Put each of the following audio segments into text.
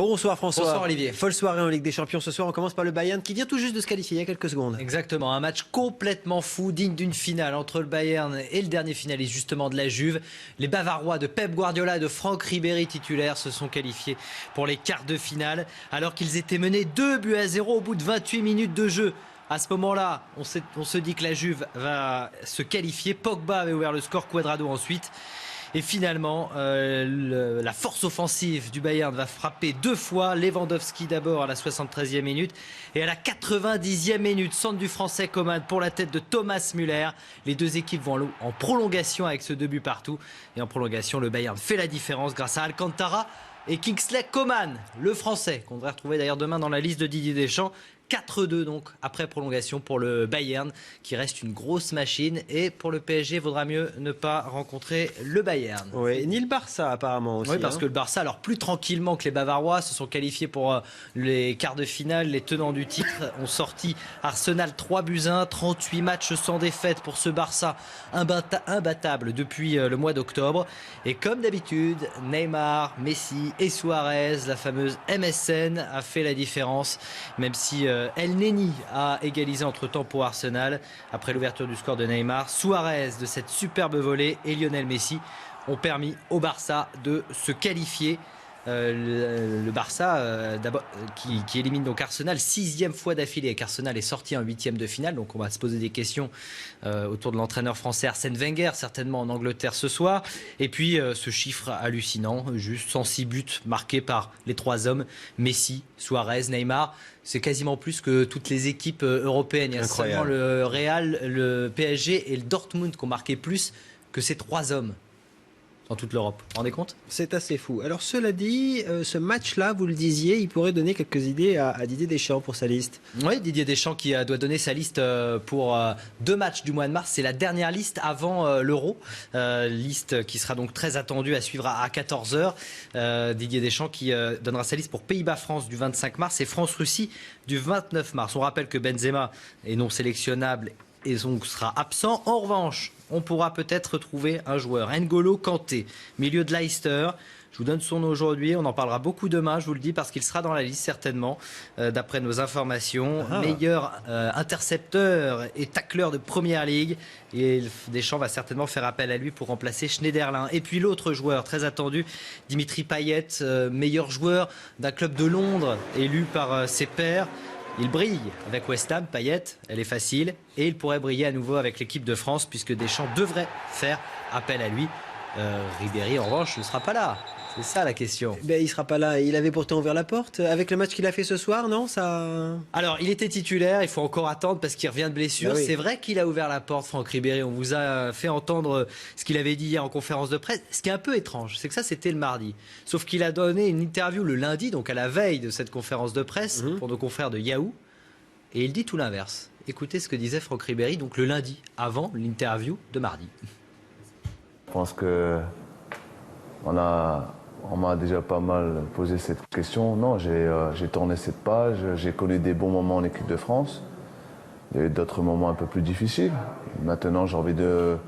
Bonsoir François. Bonsoir Olivier. Folle soirée en Ligue des Champions ce soir. On commence par le Bayern qui vient tout juste de se qualifier il y a quelques secondes. Exactement, un match complètement fou, digne d'une finale entre le Bayern et le dernier finaliste justement de la Juve. Les Bavarois de Pep Guardiola et de Franck Ribéry titulaires se sont qualifiés pour les quarts de finale alors qu'ils étaient menés 2-0 au bout de 28 minutes de jeu. À ce moment-là, on se dit que la Juve va se qualifier. Pogba avait ouvert le score, Cuadrado ensuite. Et finalement, la force offensive du Bayern va frapper deux fois. Lewandowski d'abord à la 73e minute et à la 90e minute, centre du Français Coman pour la tête de Thomas Müller. Les deux équipes vont en prolongation avec ce 2 buts partout. Et en prolongation, le Bayern fait la différence grâce à Alcantara et Kingsley Coman, le Français, qu'on devrait retrouver d'ailleurs demain dans la liste de Didier Deschamps. 4-2 donc après prolongation pour le Bayern qui reste une grosse machine, et pour le PSG vaudra mieux ne pas rencontrer le Bayern. Oui, ni le Barça apparemment aussi. Oui, parce que le Barça, alors plus tranquillement que les Bavarois, se sont qualifiés pour les quarts de finale. Les tenants du titre ont sorti Arsenal 3-1, 38 matchs sans défaite pour ce Barça imbattable depuis le mois d'octobre. Et comme d'habitude, Neymar, Messi et Suarez, la fameuse MSN, a fait la différence, même si El Neni a égalisé entre-temps pour Arsenal après l'ouverture du score de Neymar. Suarez de cette superbe volée et Lionel Messi ont permis au Barça de se qualifier. Le Barça d'abord, qui élimine donc Arsenal 6e fois d'affilée, et qu'Arsenal est sorti en 8e de finale. Donc on va se poser des questions autour de l'entraîneur français Arsène Wenger, certainement en Angleterre ce soir. Et puis ce chiffre hallucinant, juste 106 buts marqués par les trois hommes, Messi, Suarez, Neymar. C'est quasiment plus que toutes les équipes européennes. Il y a seulement le Real, le PSG et le Dortmund qui ont marqué plus que ces trois hommes dans toute l'Europe. Vous vous rendez compte ? C'est assez fou. Alors cela dit, ce match-là, vous le disiez, il pourrait donner quelques idées à Didier Deschamps pour sa liste. Oui, Didier Deschamps qui doit donner sa liste pour 2 matchs du mois de mars. C'est la dernière liste avant l'Euro. Liste qui sera donc très attendue à suivre à 14h. Didier Deschamps qui donnera sa liste pour Pays-Bas-France du 25 mars et France-Russie du 29 mars. On rappelle que Benzema est non sélectionnable et donc sera absent. En revanche, on pourra peut-être trouver un joueur, N'Golo Kanté, milieu de Leicester. Je vous donne son nom aujourd'hui, on en parlera beaucoup demain, je vous le dis, parce qu'il sera dans la liste certainement, d'après nos informations. Meilleur intercepteur et tacleur de Première Ligue. Et Deschamps va certainement faire appel à lui pour remplacer Schneiderlin. Et puis l'autre joueur très attendu, Dimitri Payet, meilleur joueur d'un club de Londres, élu par ses pairs. Il brille avec West Ham, Payet, elle est facile, et il pourrait briller à nouveau avec l'équipe de France puisque Deschamps devrait faire appel à lui. Ribéry en revanche ne sera pas là, c'est ça la question. Ben, il ne sera pas là, il avait pourtant ouvert la porte avec le match qu'il a fait ce soir, non ça... Alors il était titulaire, il faut encore attendre parce qu'il revient de blessure. C'est vrai qu'il a ouvert la porte, Franck Ribéry, on vous a fait entendre ce qu'il avait dit hier en conférence de presse. Ce qui est un peu étrange, c'est que ça c'était le mardi, sauf qu'il a donné une interview le lundi, donc à la veille de cette conférence de presse pour nos confrères de Yahoo, et il dit tout l'inverse. Écoutez ce que disait Franck Ribéry donc le lundi, avant l'interview de mardi. Je pense que on m'a déjà pas mal posé cette question. Non, j'ai tourné cette page, j'ai connu des bons moments en équipe de France. Il y a eu d'autres moments un peu plus difficiles. Maintenant, j'ai envie de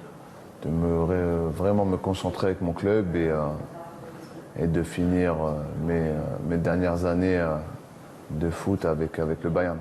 vraiment me concentrer avec mon club et de finir mes dernières années de foot avec le Bayern.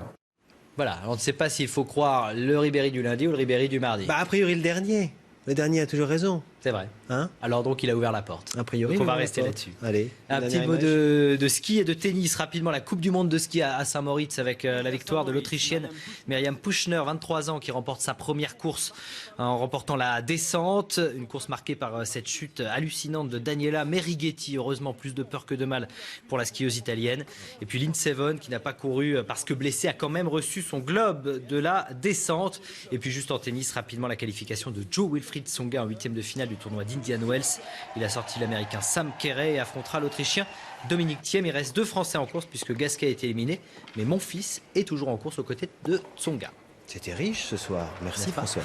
Voilà, on ne sait pas s'il faut croire le Ribéry du lundi ou le Ribéry du mardi. Bah, a priori le dernier. Le dernier a toujours raison. C'est vrai. Hein ? Alors donc il a ouvert la porte. A priori, donc on va rester là-dessus. Allez. Un petit mot de ski et de tennis rapidement. La Coupe du Monde de ski à Saint-Moritz avec la victoire de l'Autrichienne Myriam Puchner, 23 ans, qui remporte sa première course en remportant la descente. Une course marquée par cette chute hallucinante de Daniela Merighetti. Heureusement, plus de peur que de mal pour la skieuse italienne. Et puis Lindsey Vonn, qui n'a pas couru parce que blessée, a quand même reçu son globe de la descente. Et puis juste en tennis, rapidement, la qualification de Joe Wilfried Tsonga en 8e de finale du tournoi d'Indian Wells. Il a sorti l'Américain Sam Querrey et affrontera l'Autrichien Dominique Thiem. Il reste 2 Français en course puisque Gasquet a été éliminé, mais Monfils est toujours en course aux côtés de Tsonga. C'était riche ce soir. Merci François.